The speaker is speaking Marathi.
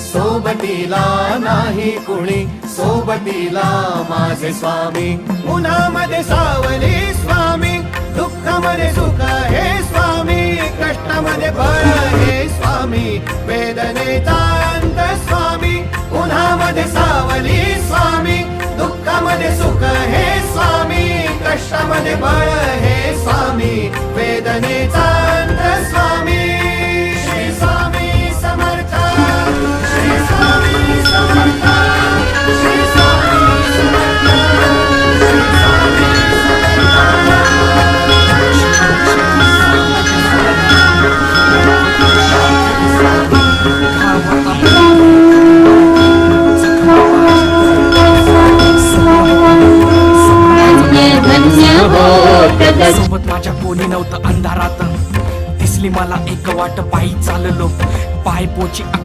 सोबतीला नाही कुणी, सोबतीला माझे स्वामी. उन्हामध्ये सावली स्वामी, दुःखामध्ये सुख हे स्वामी, कष्टामध्ये बळ हे स्वामी, वेदनेचा अंत स्वामी. उन्हामध्ये सावली स्वामी, दुःखामध्ये सुख हे स्वामी, कष्टामध्ये बळ हे स्वामी, वेदनेचा अंत स्वामी. श्री स्वामी समर्थ, श्री स्वामी समर्थ, श्री स्वामी समर्थ, श्री स्वामी सोबत माझ्या कोणी नव्हतं अंधारात, दिसली मला एक वाट, पायी चाललो पाय पोची